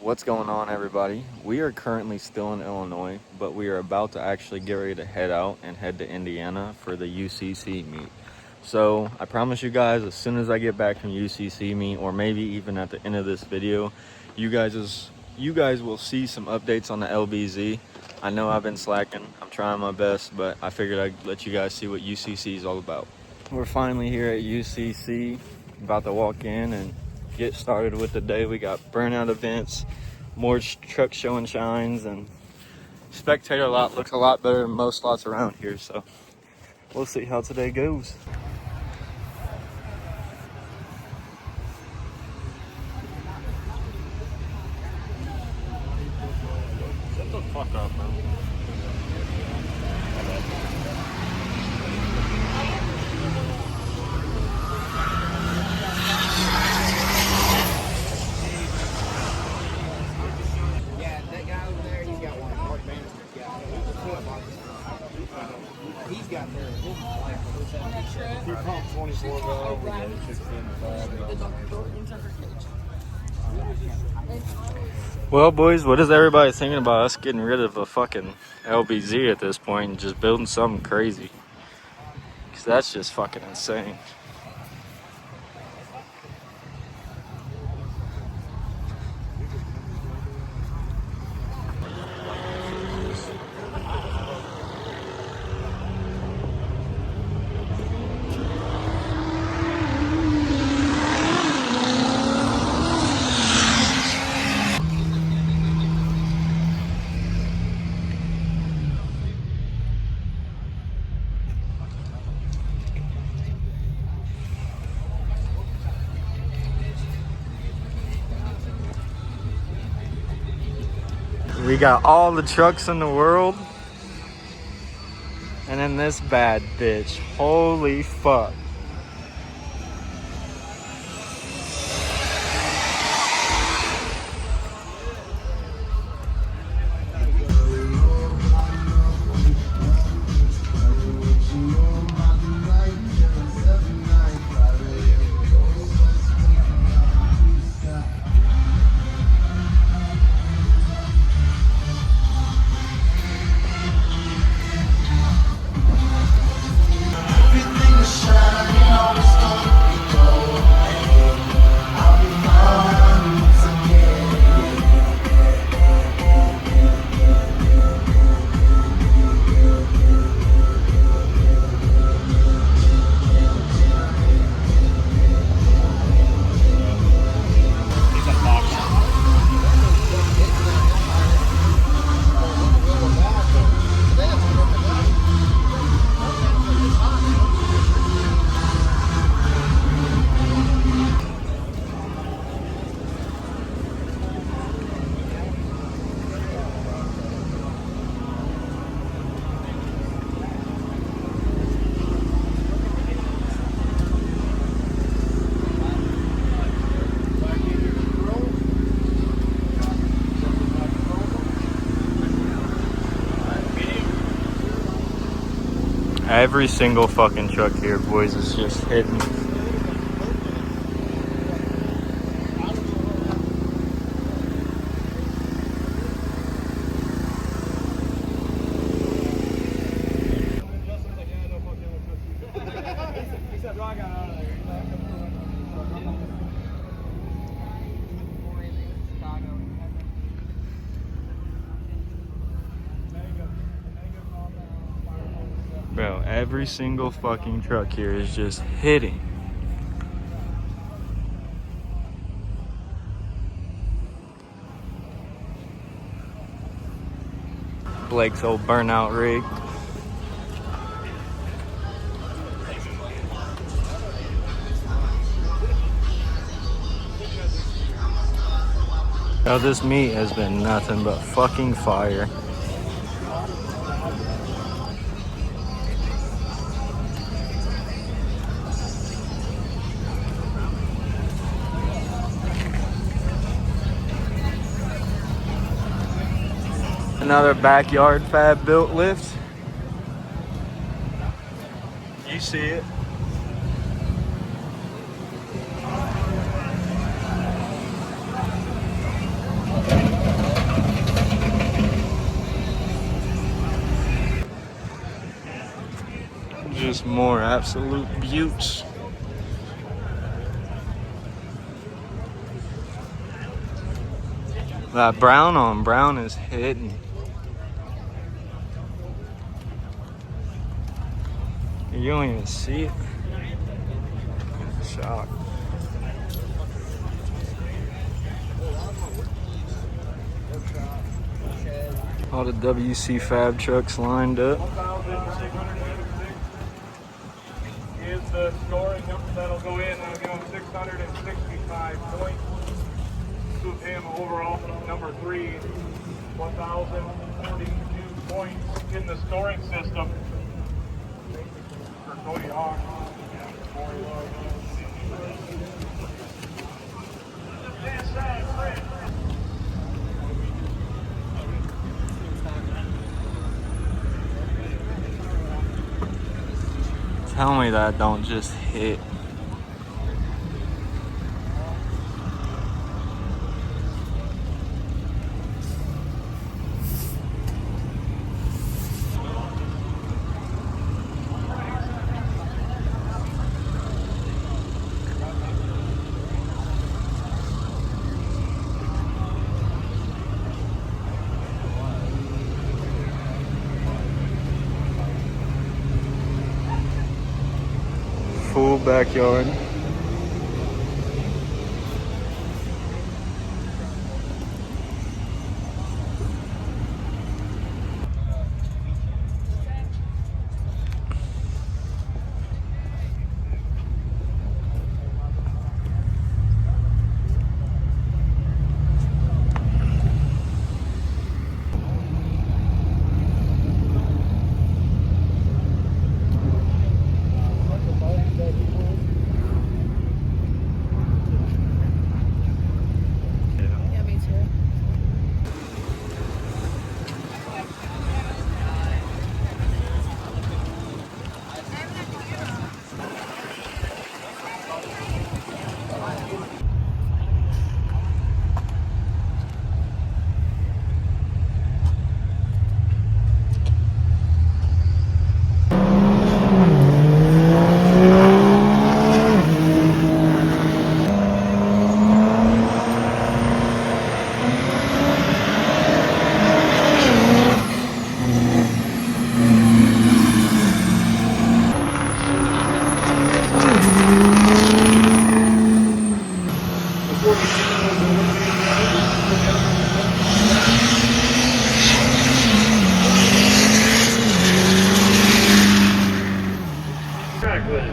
What's going on, everybody? We are currently still in Illinois, but we are about to actually get ready to head out and head to Indiana for the UCC meet. So I promise you guys, as soon as I get back from UCC meet, or maybe even at the end of this video, you guys will see some updates on the LBZ. I know I've been slacking. I'm trying my best, but I figured I'd let you guys see what UCC is all about. We're finally here at UCC, about to walk in and get started with the day. We got burnout events, more truck show and shines, and spectator lot looks a lot better than most lots around here. So we'll see how today goes. Shut the fuck up, bro. He's got there. He pumped 24 valve. Well, boys, what is everybody thinking about us getting rid of a fucking LBZ at this point and just building something crazy? Because that's just fucking insane. We got all the trucks in the world, and then this bad bitch. Holy fuck. Every single fucking truck here, boys, is just hidden. Bro, every single fucking truck here is just hitting. Blake's old burnout rig. Now this meet has been nothing but fucking fire. Another backyard fab built lift. You see it. just more absolute buttes. That brown on brown is hitting. You don't even see it. Shock. All the WC Fab trucks lined up. 1,666 is the scoring number that'll go in. That'll give him 665 points. Move him overall number 3, 1,042 points in the scoring system for Cody Hawk. Tell me that don't just hit. Full backyard. Yeah, me too. Track with it.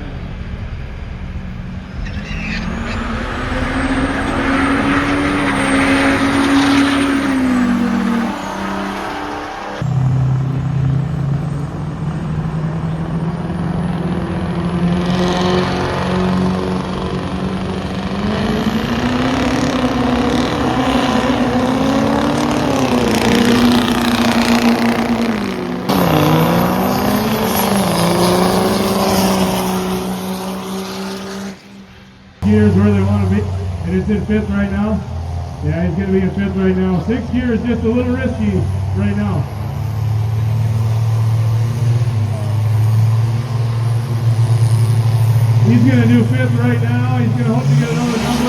Gears where they want to be, and it's in fifth right now. Yeah, he's going to be in fifth right now. 6 gears, just a little risky right now. He's going to do fifth right now. He's going to hope to get another number.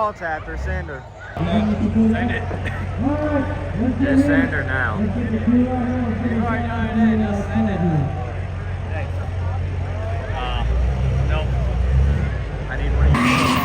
ball tapped or Sander? Send it. It's Sander now. Nope. I need one of you.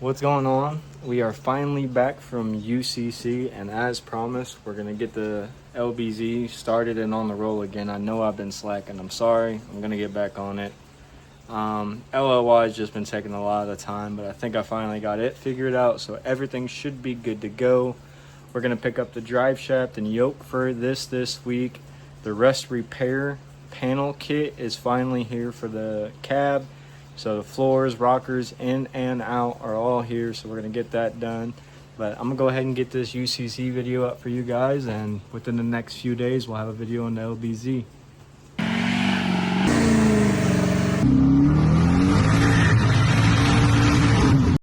what's going on? We are finally back from UCC, and as promised, we're gonna get the LBZ started and on the roll again. I know I've been slacking. I'm sorry. I'm gonna get back on it. LLY has just been taking a lot of the time, but I think I finally got it figured out, so everything should be good to go. We're gonna pick up the drive shaft and yoke for this week. The rest repair panel kit is finally here for the cab. So the floors, rockers, in and out are all here. So we're gonna get that done. But I'm gonna go ahead and get this UCC video up for you guys, and within the next few days, we'll have a video on the LBZ.